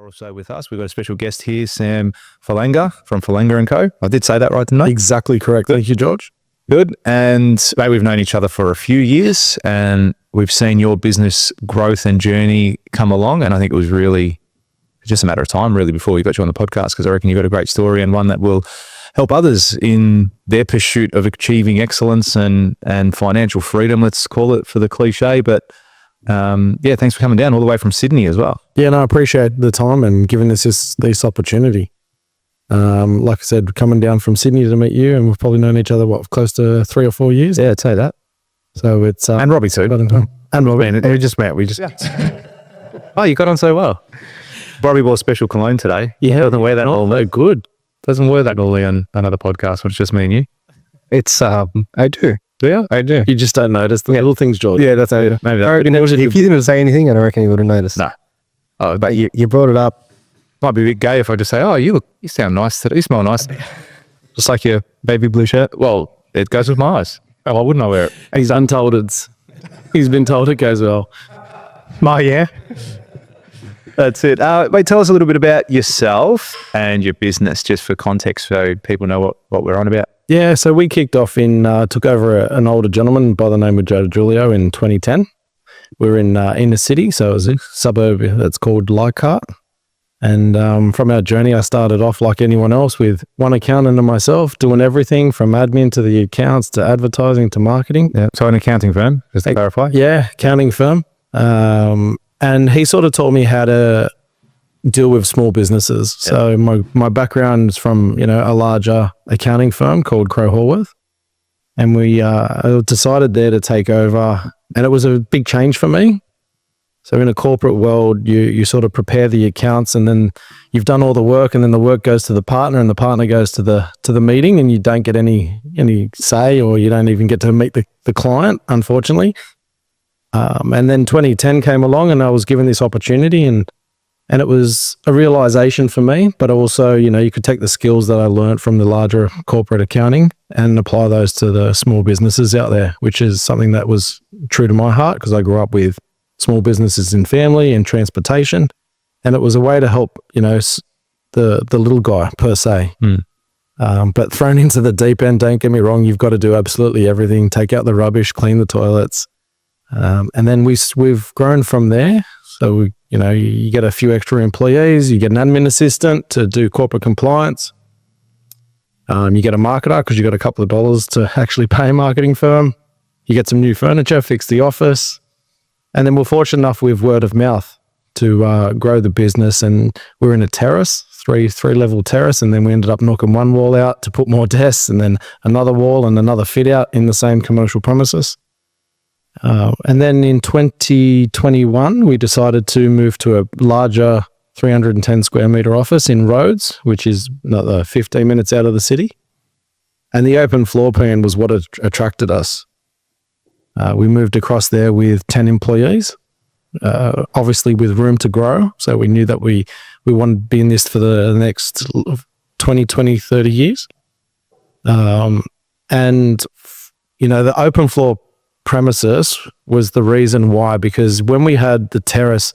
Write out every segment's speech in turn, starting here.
or so with us. We've got a special guest here, Sam Falanga from Falanga & Co. I did say that right, didn't I? Exactly correct. Thank you, George. Good. And mate, we've known each other for a few years and we've seen your business growth and journey come along. And I think it was really just a matter of time really before we got you on the podcast, because I reckon you've got a great story and one that will help others in their pursuit of achieving excellence and financial freedom, let's call it for the cliche. But yeah, thanks for coming down all the way from Sydney as well. Yeah, no, I appreciate the time and giving us this opportunity. Like I said, coming down from Sydney to meet you, and we've probably known each other, close to 3 or 4 years? Yeah, I'd say that. So it's... and Robby too. And Robby. And we just met. Oh, you got on so well. Robby wore special cologne today. Yeah. Doesn't wear that normally. Good. Doesn't wear that normally on another podcast when it's just me and you. It's, I do. Yeah, I do. You just don't notice the little things, George. Yeah, that's how you maybe that. If you didn't say anything, I don't reckon you would have noticed. No. Oh, But you brought it up. might be a bit gay if I just say, oh, you sound nice today. You smell nice. Just like your baby blue shirt. Well, it goes with my eyes. Oh, why wouldn't I wear it? He's untold he's been told it goes well. Oh, yeah. That's it. Mate, tell us a little bit about yourself and your business, just for context, so people know what we're on about. Yeah, so we kicked off took over an older gentleman by the name of Joe DiGiulio in 2010. We were in inner city, so it was a suburb that's called Leichhardt. And from our journey, I started off like anyone else with one accountant and myself, doing everything from admin to the accounts to advertising to marketing. Yeah. So an accounting firm, just to clarify. Yeah, accounting firm. And he sort of taught me how to deal with small businesses. Yeah. So my background is from, a larger accounting firm called Crowe Horwath. And we decided there to take over, and it was a big change for me. So in a corporate world, you sort of prepare the accounts, and then you've done all the work, and then the work goes to the partner, and the partner goes to the meeting, and you don't get any say, or you don't even get to meet the client, unfortunately. And then 2010 came along, and I was given this opportunity, and it was a realization for me, but also, you could take the skills that I learned from the larger corporate accounting and apply those to the small businesses out there, which is something that was true to my heart because I grew up with small businesses in family and transportation. And it was a way to help, the little guy per se. But thrown into the deep end, don't get me wrong, you've got to do absolutely everything, take out the rubbish, clean the toilets. And then we've grown from there. So you get a few extra employees, you get an admin assistant to do corporate compliance. You get a marketer because you got a couple of dollars to actually pay a marketing firm. You get some new furniture, fix the office. And then we're fortunate enough with word of mouth to grow the business. And we're in a terrace, three-level terrace. And then we ended up knocking one wall out to put more desks, and then another wall and another fit out in the same commercial premises. And then in 2021, we decided to move to a larger 310 square meter office in Rhodes, which is another 15 minutes out of the city. And the open floor plan was what attracted us. We moved across there with 10 employees, obviously with room to grow. So we knew that we wanted to be in this for the next 20, 30 years. And, the open floor premises was the reason why, because when we had the terrace,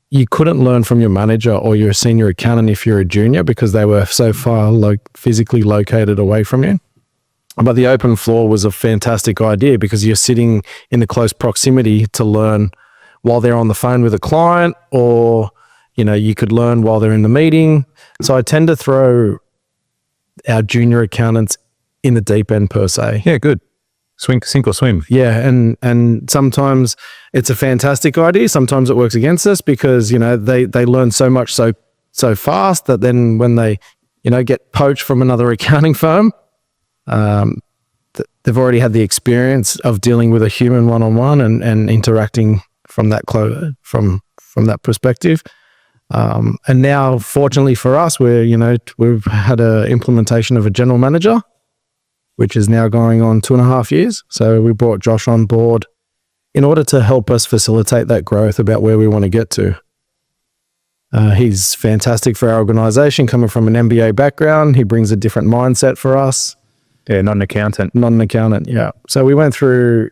you couldn't learn from your manager or your senior accountant if you're a junior, because they were so far physically located away from you. But the open floor was a fantastic idea because you're sitting in the close proximity to learn while they're on the phone with a client, or you could learn while they're in the meeting. So I tend to throw our junior accountants in the deep end per se. Yeah, good. Sink or swim. Yeah, and sometimes it's a fantastic idea. Sometimes it works against us because they learn so much so fast that then when they get poached from another accounting firm, they've already had the experience of dealing with a human one-on-one and interacting from that from that perspective. And now, fortunately for us, we've had an implementation of a general manager, which is now going on 2.5 years. So we brought Josh on board in order to help us facilitate that growth about where we want to get to. He's fantastic for our organization, coming from an MBA background. He brings a different mindset for us. Yeah, not an accountant. Not an accountant, yeah. So we went through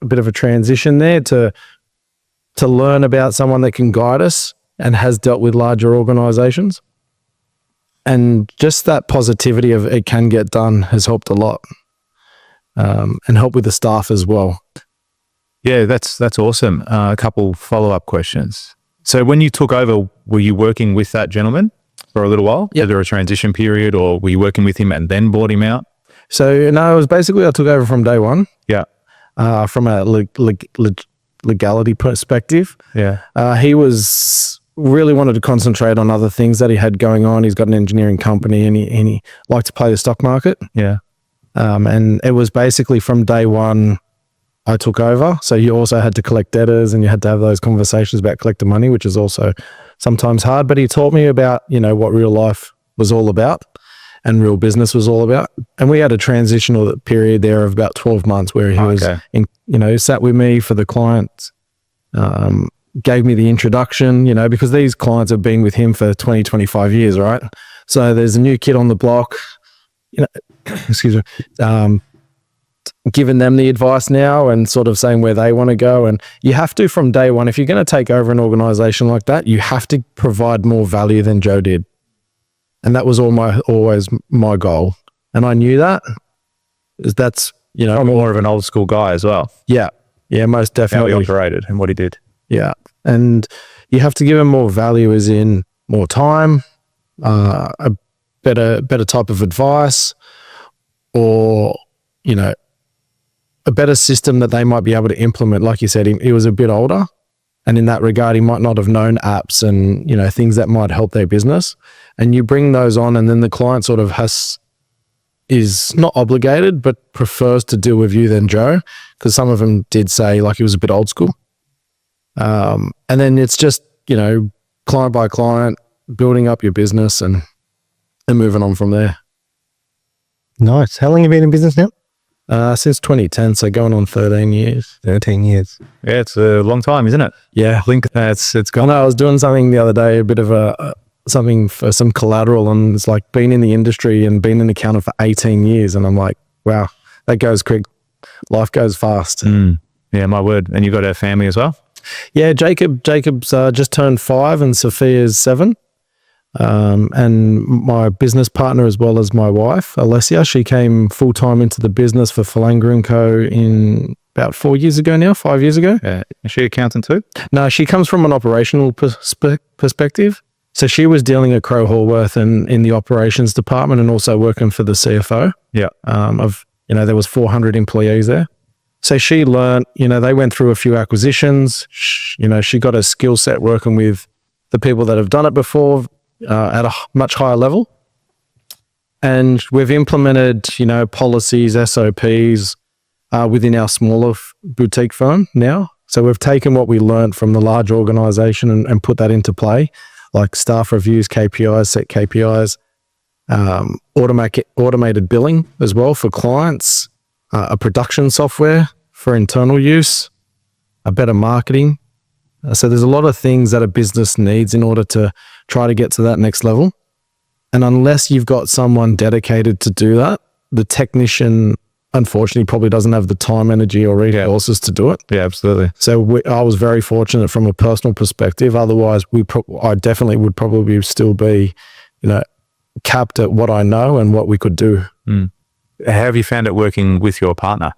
a bit of a transition there to learn about someone that can guide us and has dealt with larger organizations. And just that positivity of it can get done has helped a lot, and helped with the staff as well. Yeah, that's awesome. A couple follow-up questions. So when you took over, were you working with that gentleman for a little while? Yep. Was there a transition period, or were you working with him and then bought him out? So no, it was basically I took over from day one. Yeah. From a legality perspective. Yeah. He was really wanted to concentrate on other things that he had going on. He's got an engineering company and he liked to play the stock market. Yeah. And it was basically from day one I took over. So you also had to collect debtors and you had to have those conversations about collecting money, which is also sometimes hard. But he taught me about, what real life was all about and real business was all about. And we had a transitional period there of about 12 months where he was, sat with me for the clients, gave me the introduction, because these clients have been with him for 20, 25 years, right? So there's a new kid on the block, excuse me, giving them the advice now and sort of saying where they want to go. And you have to, from day one, if you're going to take over an organization like that, you have to provide more value than Joe did. And that was always my goal. And I knew that. That's, I'm more of an old school guy as well. Yeah. Yeah, most How definitely. he operated and what he did. Yeah. And you have to give him more value, as in more time, a better type of advice, or, a better system that they might be able to implement. Like you said, he was a bit older. And in that regard, he might not have known apps and, things that might help their business. And you bring those on, and then the client sort of is not obligated, but prefers to deal with you than Joe, because some of them did say like he was a bit old school. And then it's just, client by client, building up your business and moving on from there. Nice. How long have you been in business now? Since 2010, so going on 13 years. 13 years. Yeah, it's a long time, isn't it? Yeah. I think it's I gone. know I was doing something the other day, a bit of something for some collateral, and it's like been in the industry and been an accountant for 18 years. And I'm like, wow, that goes quick. Life goes fast. Yeah, my word. And you got a family as well? Yeah, Jacob's just turned 5 and Sophia's 7. And my business partner, as well as my wife, Alessia, she came full-time into the business for Falanga & Co. in about 5 years ago. Yeah. Is she accountant too? No, she comes from an operational perspective. So she was dealing at Crow Horworth and in the operations department, and also working for the CFO. Yeah. There was 400 employees there. So she learned, they went through a few acquisitions. She got a skill set working with the people that have done it before at a much higher level. And we've implemented, policies, SOPs within our smaller boutique firm now. So we've taken what we learned from the large organization and put that into play, like staff reviews, KPIs, set KPIs, automated billing as well for clients, a production software for internal use, a better marketing. So there's a lot of things that a business needs in order to try to get to that next level. And unless you've got someone dedicated to do that, the technician, unfortunately, probably doesn't have the time, energy, or resources to do it. Yeah, absolutely. So I was very fortunate from a personal perspective. Otherwise, I definitely would probably still be, capped at what I know and what we could do. How have you found it working with your partner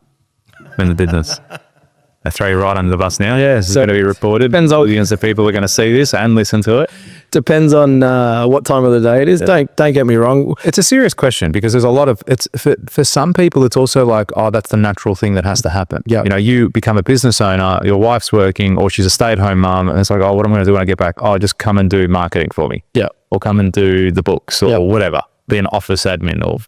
in the business? I throw you right under the bus now. Yeah, it's going to be reported. Depends on millions of people are going to see this and listen to it. Depends on what time of the day it is. Yeah. Don't get me wrong. It's a serious question, because there's a lot of it's for some people. It's also like, oh, that's the natural thing that has to happen. Yeah. You become a business owner, your wife's working, or she's a stay-at-home mom, and it's like, oh, what am I going to do when I get back? Oh, just come and do marketing for me. Yeah. Or come and do the books or whatever. Be an office admin or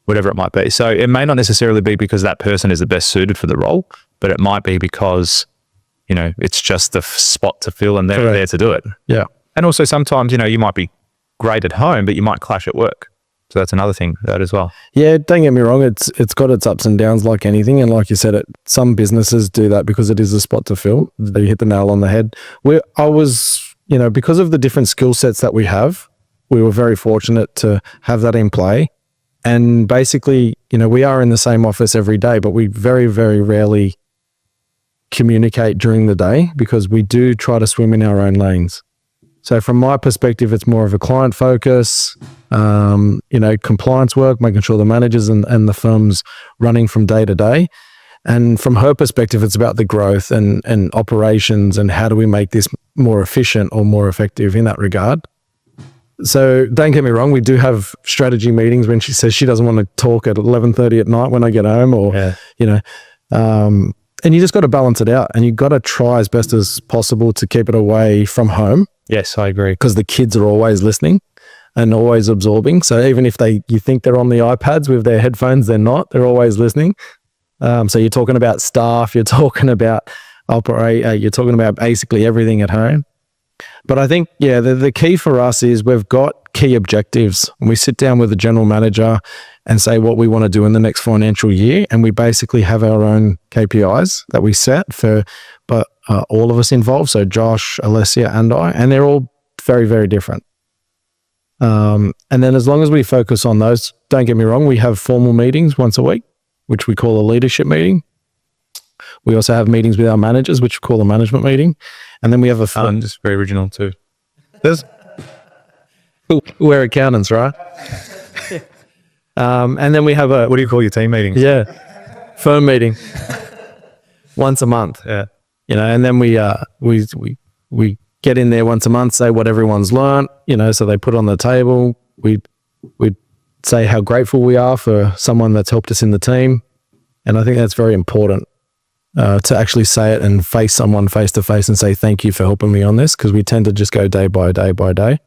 whatever it might be. So it may not necessarily be because that person is the best suited for the role, but it might be because, it's just the spot to fill and they're there to do it. Yeah. And also sometimes, you might be great at home, but you might clash at work. So that's another thing, that as well. Yeah, don't get me wrong. It's got its ups and downs like anything. And like you said, some businesses do that because it is a spot to fill. So you hit the nail on the head. I was, because of the different skill sets that we have, we were very fortunate to have that in play. And basically, we are in the same office every day, but we very, very rarely communicate during the day because we do try to swim in our own lanes. So from my perspective, it's more of a client focus, compliance work, making sure the managers and the firm's running from day to day. And from her perspective, it's about the growth and operations and how do we make this more efficient or more effective in that regard. So don't get me wrong, we do have strategy meetings when she says she doesn't want to talk at 11:30 at night when I get home and you just got to balance it out and you've got to try as best as possible to keep it away from home. Yes, I agree. Because the kids are always listening and always absorbing. So even if you think they're on the iPads with their headphones, they're not. They're always listening. So you're talking about staff, you're talking about you're talking about basically everything at home. But I think, the key for us is we've got key objectives. We sit down with the general manager and say what we want to do in the next financial year. And we basically have our own KPIs that we set for all of us involved. So Josh, Alessia, and I, and they're all very, very different. And then as long as we focus on those, don't get me wrong, we have formal meetings once a week, which we call a leadership meeting. We also have meetings with our managers, which we call a management meeting. And then we have just very original too. We're accountants, right? And then we have what do you call your team meetings? Yeah, firm meeting once a month. Yeah, and then we get in there once a month, say what everyone's learned. So they put on the table. We say how grateful we are for someone that's helped us in the team, and I think that's very important to actually say it and face someone face to face and say thank you for helping me on this, because we tend to just go day by day by day,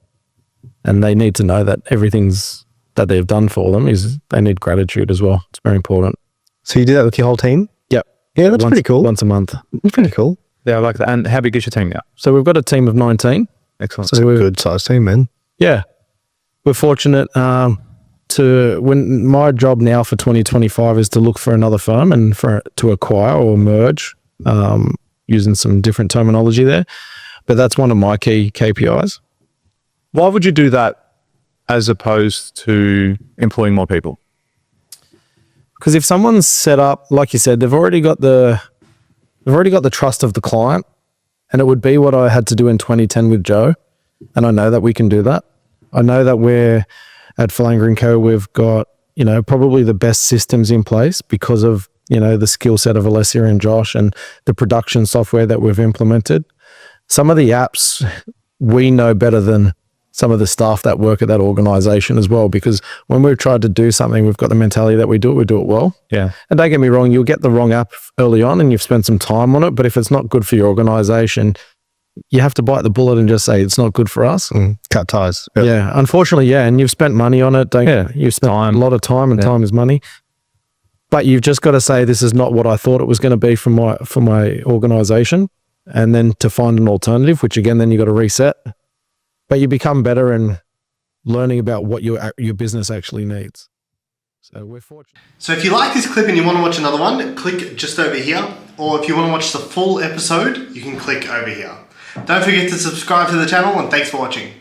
and they need to know that everything's that they've done for them is they need gratitude as well. It's very important. So you do that with your whole team? Yep. Yeah, that's pretty cool. Once a month. That's pretty cool. Yeah, I like that. And how big is your team now? So we've got a team of 19. Excellent. So we're a good sized team, man. Yeah. We're fortunate when my job now for 2025 is to look for another firm and to acquire or merge, using some different terminology there. But that's one of my key KPIs. Why would you do that as opposed to employing more people? Because if someone's set up, like you said, they've already got the trust of the client, and it would be what I had to do in 2010 with Joe. And I know that we can do that. I know that we're at Falanga & Co. We've got, probably the best systems in place because of, the skill set of Alessia and Josh and the production software that we've implemented. Some of the apps we know better than some of the staff that work at that organization as well, because when we've tried to do something, we've got the mentality that we do it well. Yeah. And don't get me wrong, you'll get the wrong app early on and you've spent some time on it, but if it's not good for your organization, you have to bite the bullet and just say it's not good for us. Cut ties. Yep. Yeah, unfortunately, yeah. And you've spent money on it. You've spent a lot of time, and time is money. But you've just got to say this is not what I thought it was going to be for my organization, and then to find an alternative, which again, then you got to reset. But you become better in learning about what your business actually needs. So we're fortunate. So if you like this clip and you want to watch another one, click just over here. Or if you want to watch the full episode, you can click over here. Don't forget to subscribe to the channel, and thanks for watching.